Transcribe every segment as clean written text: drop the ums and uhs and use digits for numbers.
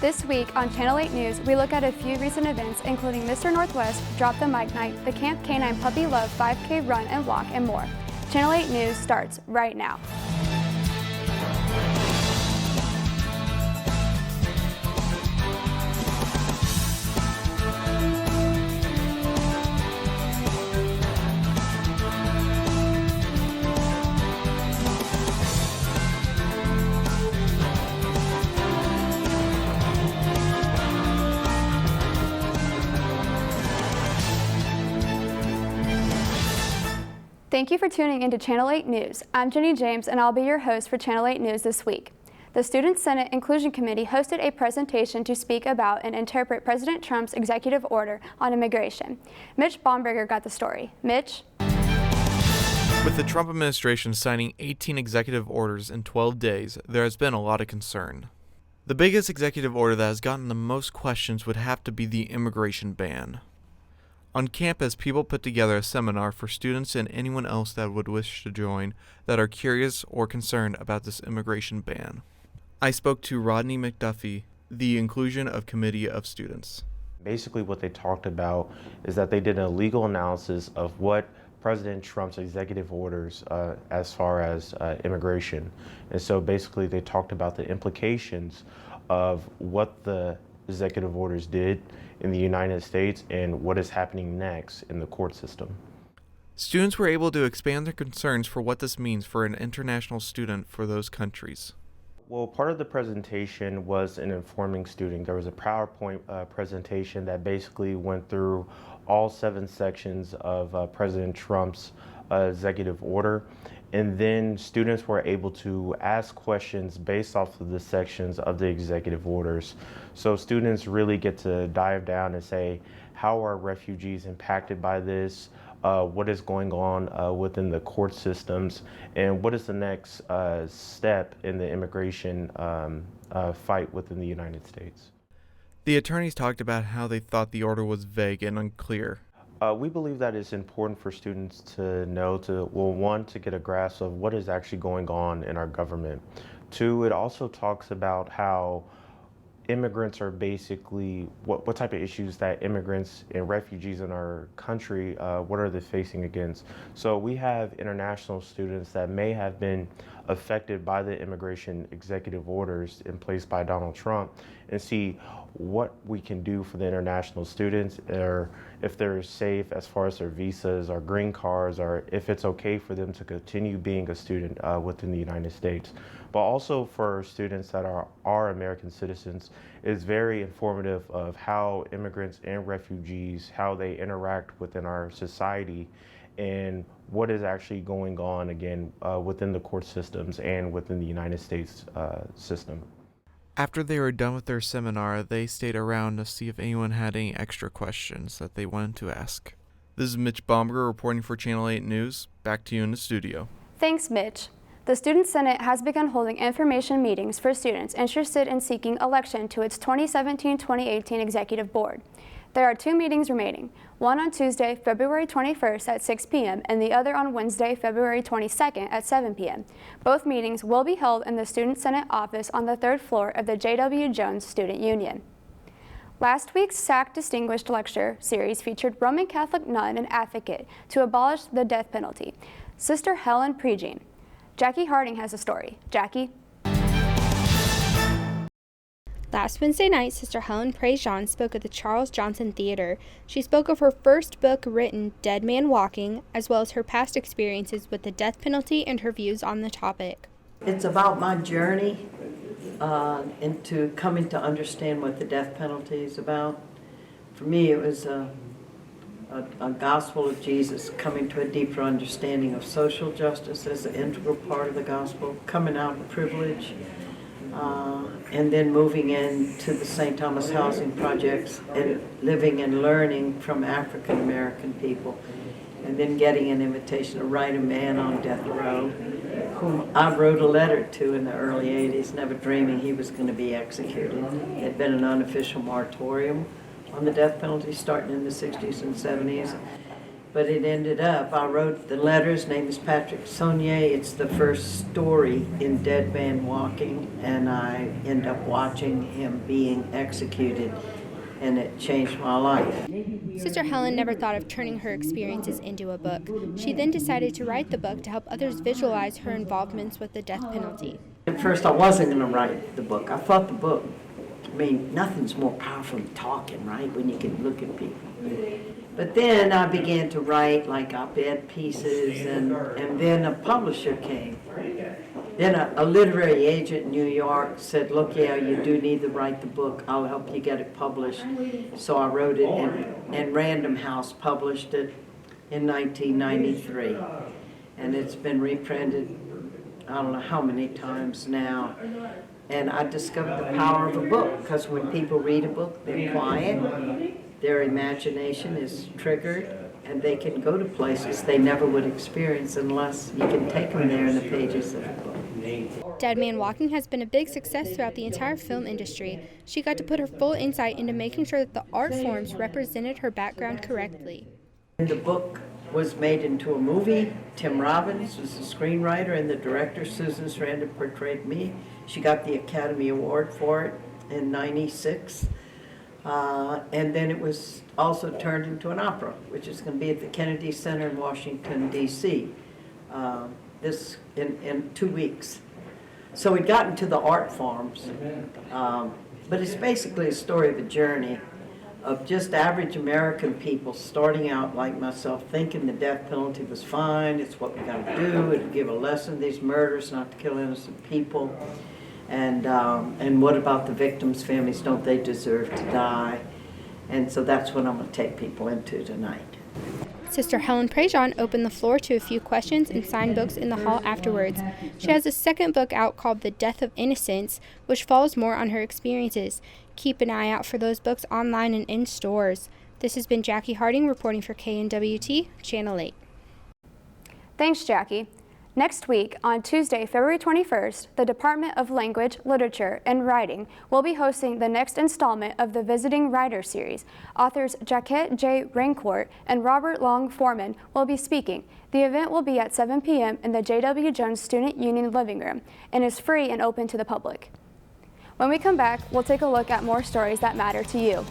This week on Channel 8 News, we look at a few recent events including Mr. Northwest, Drop the Mic Night, the Camp K9 Puppy Love 5K Run and Walk, and more. Channel 8 News starts right now. Thank you for tuning into Channel 8 News. I'm Jenny James and I'll be your host for Channel 8 News this week. The Student Senate Inclusion Committee hosted a presentation to speak about and interpret President Trump's executive order on immigration. Mitch Baumberger got the story. Mitch? With the Trump administration signing 18 executive orders in 12 days, there has been a lot of concern. The biggest executive order that has gotten the most questions would have to be the immigration ban. On campus, people put together a seminar for students and anyone else that would wish to join that are curious or concerned about this immigration ban. I spoke to Rodney McDuffie, the Inclusion of Committee of Students. Basically what they talked about is that they did a legal analysis of what President Trump's executive orders as far as immigration. And so basically they talked about the implications of what the executive orders did in the United States and what is happening next in the court system. Students were able to expand their concerns for what this means for an international student for those countries. Well, part of the presentation was an informing student. There was a PowerPoint presentation that basically went through all 7 sections of President Trump's executive order. And then students were able to ask questions based off of the sections of the executive orders. So students really get to dive down and say, how are refugees impacted by this? What is going on within the court systems? And what is the next step in the immigration fight within the United States? The attorneys talked about how they thought the order was vague and unclear. We believe that it's important for students to know, one, to get a grasp of what is actually going on in our government. 2, it also talks about how immigrants are basically, what type of issues that immigrants and refugees in our country, what are they facing against? So we have international students that may have been affected by the immigration executive orders in place by Donald Trump and see what we can do for the international students, or if they're safe as far as their visas or green cards, or if it's okay for them to continue being a student within the United States. But also for students that are American citizens, it's very informative of how immigrants and refugees, how they interact within our society, and what is actually going on again within the court systems and within the United States system. After they were done with their seminar, they stayed around to see if anyone had any extra questions that they wanted to ask. This is Mitch Baumberger reporting for Channel 8 News. Back to you in the studio. Thanks, Mitch. The Student Senate has begun holding information meetings for students interested in seeking election to its 2017-2018 Executive Board. There are 2 meetings remaining, one on Tuesday, February 21st at 6 p.m. and the other on Wednesday, February 22nd at 7 p.m. Both meetings will be held in the Student Senate office on the 3rd floor of the J.W. Jones Student Union. Last week's SAC Distinguished Lecture series featured Roman Catholic nun and advocate to abolish the death penalty, Sister Helen Prejean. Jackie Harding has a story. Jackie? Last Wednesday night, Sister Helen Prejean spoke at the Charles Johnson Theater. She spoke of her first book written, Dead Man Walking, as well as her past experiences with the death penalty and her views on the topic. It's about my journey into coming to understand what the death penalty is about. For me, it was a gospel of Jesus, coming to a deeper understanding of social justice as an integral part of the gospel, coming out of privilege, and then moving into the St. Thomas housing projects and living and learning from African American people, and then getting an invitation to write a man on death row, whom I wrote a letter to in the early 80s, never dreaming he was going to be executed. It had been an unofficial moratorium on the death penalty starting in the 60s and 70s. But it ended up, I wrote the letter. His name is Patrick Saunier. It's the first story in Dead Man Walking, and I end up watching him being executed, and it changed my life. Sister Helen never thought of turning her experiences into a book. She then decided to write the book to help others visualize her involvements with the death penalty. At first, I wasn't going to write the book. I thought the book, I mean, nothing's more powerful than talking, right, when you can look at people. But then I began to write like op-ed pieces, and then a publisher came. Then a literary agent in New York said, look, yeah, you do need to write the book. I'll help you get it published. So I wrote it, and Random House published it in 1993. And it's been reprinted, I don't know how many times now. And I discovered the power of a book, because when people read a book, they're quiet. Their imagination is triggered, and they can go to places they never would experience unless you can take them there in the pages of the book. Dead Man Walking has been a big success throughout the entire film industry. She got to put her full insight into making sure that the art forms represented her background correctly. The book was made into a movie. Tim Robbins was the screenwriter, and the director, Susan Sarandon, portrayed me. She got the Academy Award for it in '96. And then it was also turned into an opera, which is going to be at the Kennedy Center in Washington, D.C. This in 2 weeks. So we got into the art forms, but it's basically a story of a journey of just average American people starting out like myself, thinking the death penalty was fine, it's what we got to do, it'll give a lesson to these murders not to kill innocent people. And what about the victims' families? Don't they deserve to die? And so that's what I'm going to take people into tonight. Sister Helen Prejean opened the floor to a few questions and signed books in the hall afterwards. She has a second book out called The Death of Innocence, which follows more on her experiences. Keep an eye out for those books online and in stores. This has been Jackie Harding reporting for KNWT Channel 8. Thanks, Jackie. Next week, on Tuesday, February 21st, the Department of Language, Literature, and Writing will be hosting the next installment of the Visiting Writer Series. Authors Jaquette J. Rancourt and Robert Long Foreman will be speaking. The event will be at 7 p.m. in the J.W. Jones Student Union Living Room and is free and open to the public. When we come back, we'll take a look at more stories that matter to you.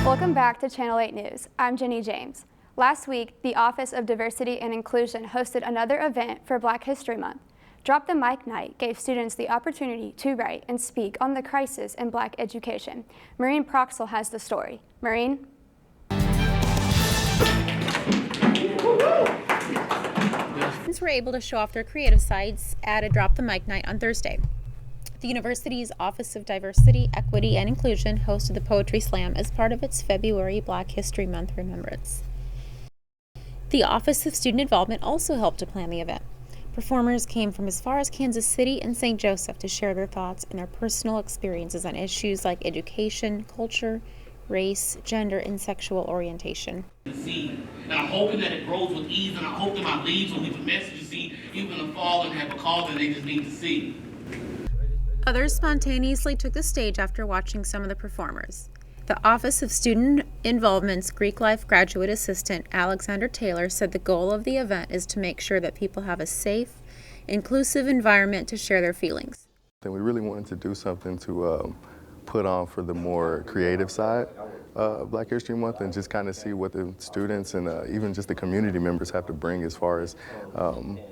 Welcome back to Channel 8 News. I'm Jenny James. Last week, the Office of Diversity and Inclusion hosted another event for Black History Month. Drop the Mic Night gave students the opportunity to write and speak on the crisis in Black education. Maureen Proxel has the story. Maureen? Students were able to show off their creative sides at a Drop the Mic Night on Thursday. The university's Office of Diversity, Equity, and Inclusion hosted the Poetry Slam as part of its February Black History Month remembrance. The Office of Student Involvement also helped to plan the event. Performers came from as far as Kansas City and St. Joseph to share their thoughts and their personal experiences on issues like education, culture, race, gender, and sexual orientation. And I'm hoping that it grows with ease, and I hope that my leaves will leave a message to see even in the fall and have a call that they just need to see. Others spontaneously took the stage after watching some of the performers. The Office of Student Involvement's Greek Life graduate assistant, Alexander Taylor, said the goal of the event is to make sure that people have a safe, inclusive environment to share their feelings. And we really wanted to do something to put on for the more creative side of Black History Month and just kind of see what the students and even just the community members have to bring as far as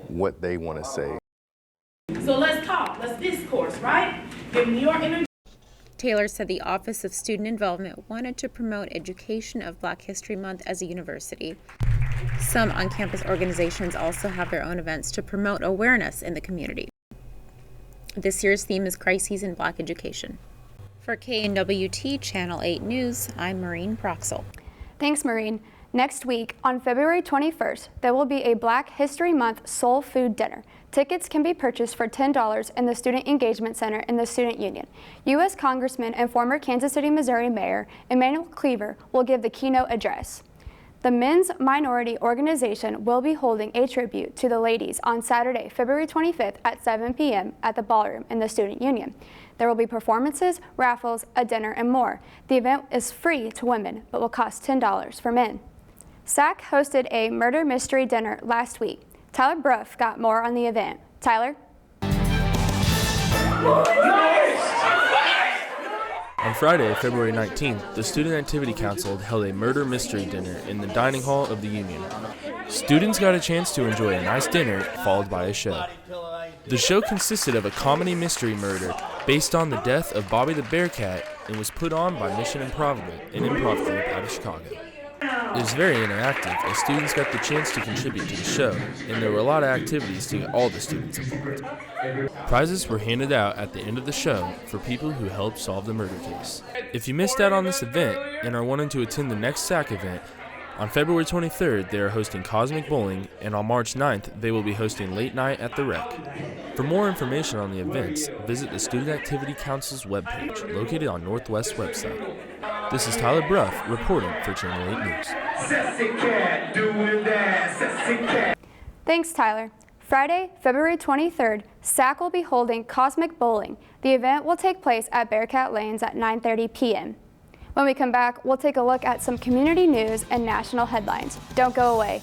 what they want to say. So let's talk, let's discourse, right? Give me your energy. Taylor said the Office of Student Involvement wanted to promote education of Black History Month as a university. Some on-campus organizations also have their own events to promote awareness in the community. This year's theme is Crises in Black Education. For KNWT Channel 8 News, I'm Maureen Proxel. Thanks, Maureen. Next week, on February 21st, there will be a Black History Month Soul Food Dinner. Tickets can be purchased for $10 in the Student Engagement Center in the Student Union. U.S. Congressman and former Kansas City, Missouri Mayor Emanuel Cleaver will give the keynote address. The Men's Minority Organization will be holding a tribute to the ladies on Saturday, February 25th at 7 p.m. at the Ballroom in the Student Union. There will be performances, raffles, a dinner, and more. The event is free to women, but will cost $10 for men. SAC hosted a murder mystery dinner last week. Tyler Bruff got more on the event. Tyler? On Friday, February 19th, the Student Activity Council held a murder mystery dinner in the dining hall of the Union. Students got a chance to enjoy a nice dinner, followed by a show. The show consisted of a comedy mystery murder based on the death of Bobby the Bearcat and was put on by Mission Improbable, an improv group out of Chicago. It was very interactive as students got the chance to contribute to the show, and there were a lot of activities to get all the students involved. Prizes were handed out at the end of the show for people who helped solve the murder case. If you missed out on this event and are wanting to attend the next SAC event, on February 23rd they are hosting Cosmic Bowling, and on March 9th they will be hosting Late Night at the Rec. For more information on the events, visit the Student Activity Council's webpage located on Northwest website. This is Tyler Bruff reporting for Channel 8 News. Thanks, Tyler. Friday, February 23rd, SAC will be holding Cosmic Bowling. The event will take place at Bearcat Lanes at 9:30 p.m. When we come back, we'll take a look at some community news and national headlines. Don't go away.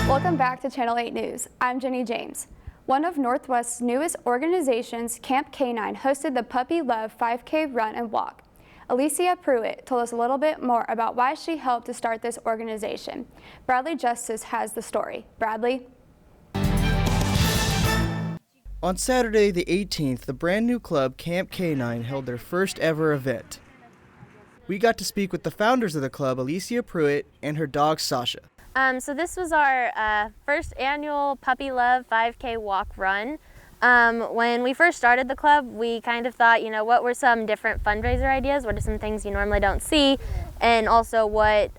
Welcome back to Channel 8 News. I'm Jenny James. One of Northwest's newest organizations, Camp K9, hosted the Puppy Love 5K Run and Walk. Alicia Pruitt told us a little bit more about why she helped to start this organization. Bradley Justice has the story. Bradley? On Saturday the 18th, the brand new club Camp K9 held their first ever event. We got to speak with the founders of the club, Alicia Pruitt, and her dog Sasha. So this was our first annual Puppy Love 5K walk run. When we first started the club, we kind of thought, what were some different fundraiser ideas? What are some things you normally don't see? And also what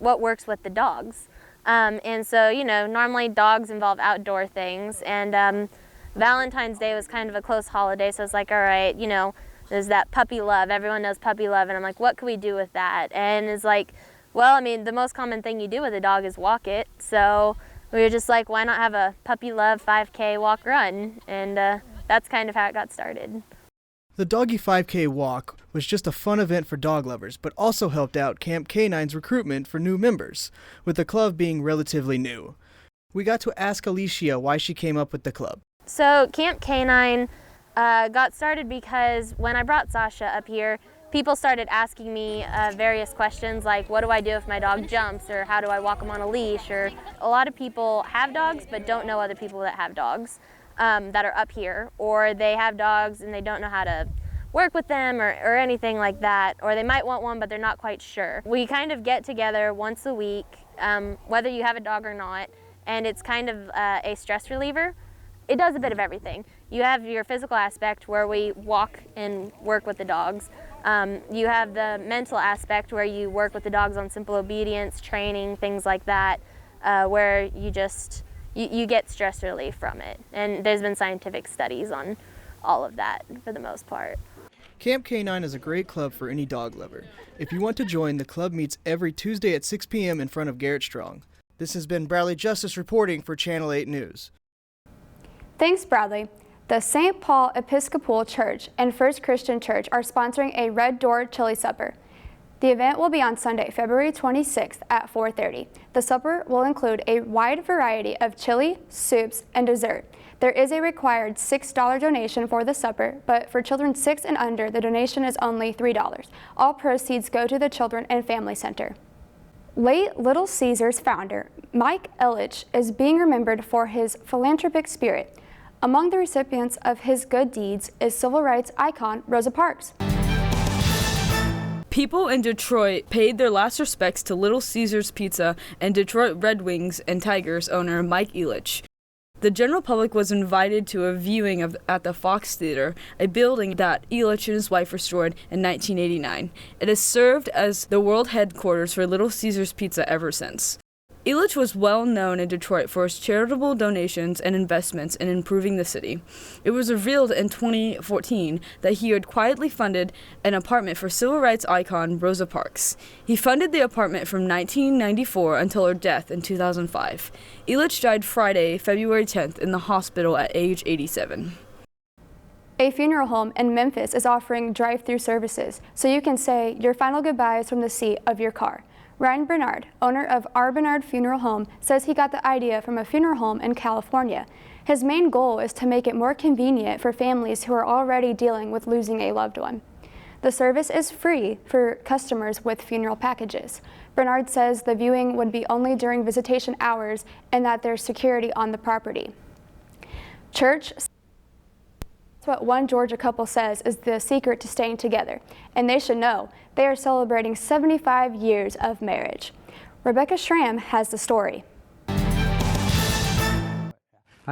works with the dogs? And so, normally dogs involve outdoor things. And Valentine's Day was kind of a close holiday, so it's like, all right, there's that puppy love. Everyone knows puppy love. And I'm like, what can we do with that? And it's like, well, the most common thing you do with a dog is walk it. So we were just like, why not have a Puppy Love 5K walk run? And that's kind of how it got started. The Doggy 5K walk was just a fun event for dog lovers, but also helped out Camp K9's recruitment for new members, with the club being relatively new. We got to ask Alicia why she came up with the club. So Camp K9 got started because when I brought Sasha up here, people started asking me various questions like, what do I do if my dog jumps, or how do I walk him on a leash? Or a lot of people have dogs but don't know other people that have dogs that are up here, or they have dogs and they don't know how to work with them or anything like that, or they might want one but they're not quite sure. We kind of get together once a week, whether you have a dog or not, and it's kind of a stress reliever. It does a bit of everything. You have your physical aspect where we walk and work with the dogs. You have the mental aspect where you work with the dogs on simple obedience, training, things like that, where you get stress relief from it. And there's been scientific studies on all of that for the most part. Camp K9 is a great club for any dog lover. If you want to join, the club meets every Tuesday at 6 p.m. in front of Garrett Strong. This has been Bradley Justice reporting for Channel 8 News. Thanks, Bradley. The St. Paul Episcopal Church and First Christian Church are sponsoring a Red Door Chili Supper. The event will be on Sunday, February 26th at 4:30. The supper will include a wide variety of chili, soups, and dessert. There is a required $6 donation for the supper, but for children 6 and under, the donation is only $3. All proceeds go to the Children and Family Center. Late Little Caesars founder Mike Ilitch is being remembered for his philanthropic spirit. Among the recipients of his good deeds is civil rights icon Rosa Parks. People in Detroit paid their last respects to Little Caesars Pizza and Detroit Red Wings and Tigers owner Mike Ilitch. The general public was invited to a viewing at the Fox Theater, a building that Ilitch and his wife restored in 1989. It has served as the world headquarters for Little Caesars Pizza ever since. Ilitch was well known in Detroit for his charitable donations and investments in improving the city. It was revealed in 2014 that he had quietly funded an apartment for civil rights icon Rosa Parks. He funded the apartment from 1994 until her death in 2005. Ilitch died Friday, February 10th in the hospital at age 87. A funeral home in Memphis is offering drive-through services, so you can say your final goodbyes from the seat of your car. Ryan Bernard, owner of R. Bernard Funeral Home, says he got the idea from a funeral home in California. His main goal is to make it more convenient for families who are already dealing with losing a loved one. The service is free for customers with funeral packages. Bernard says the viewing would be only during visitation hours and that there's security on the property. Church. That's what one Georgia couple says is the secret to staying together, and they should know they are celebrating 75 years of marriage. Rebecca Schramm has the story. I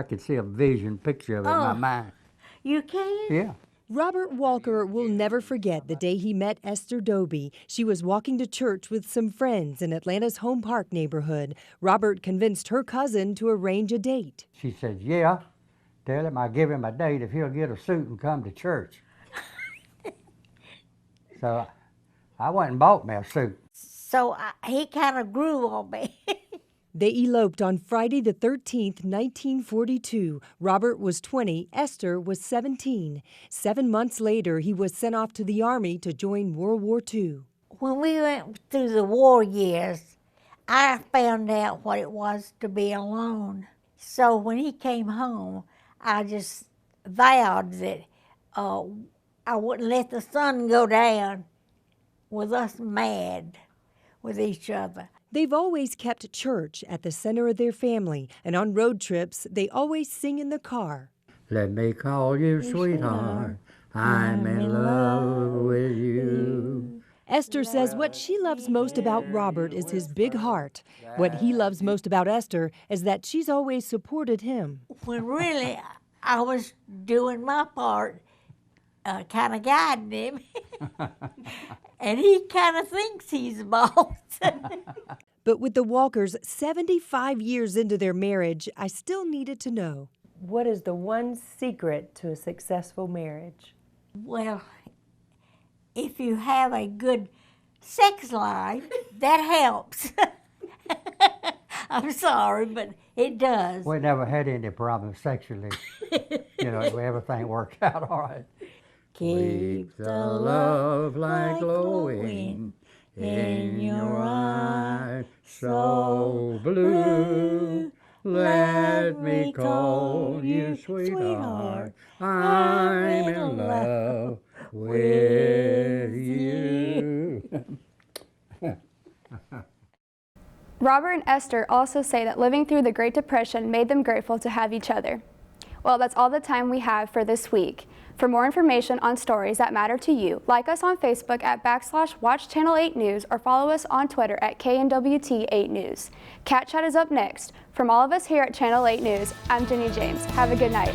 could see a vision picture of it in my mind. You can? Yeah. Robert Walker will never forget the day he met Esther Doby. She was walking to church with some friends in Atlanta's Home Park neighborhood. Robert convinced her cousin to arrange a date. She said, yeah, tell him I'll give him a date if he'll get a suit and come to church. So I went and bought me a suit. So he kind of grew on me. They eloped on Friday the 13th, 1942. Robert was 20, Esther was 17. 7 months later, he was sent off to the Army to join World War II. When we went through the war years, I found out what it was to be alone. So when he came home, I just vowed that I wouldn't let the sun go down with us mad with each other. They've always kept church at the center of their family, and on road trips, they always sing in the car. Let me call you sweetheart, I'm in love with you. Esther says what she loves most about Robert is his big heart. What he loves most about Esther is that she's always supported him. When really I was doing my part, kind of guiding him, and he kind of thinks he's the boss. But with the Walkers 75 years into their marriage, I still needed to know. What is the one secret to a successful marriage? Well, if you have a good sex life, that helps. I'm sorry, but it does. We never had any problems sexually. Everything worked out all right. Keep the love light glowing in your eyes, so blue. Let me call you sweetheart, I'm in love with you. Robert and Esther also say that living through the Great Depression made them grateful to have each other. Well, that's all the time we have for this week. For more information on stories that matter to you, like us on Facebook at /Watch Channel 8 News or follow us on Twitter at KNWT 8 News. Cat Chat is up next. From all of us here at Channel 8 News, I'm Jenny James. Have a good night.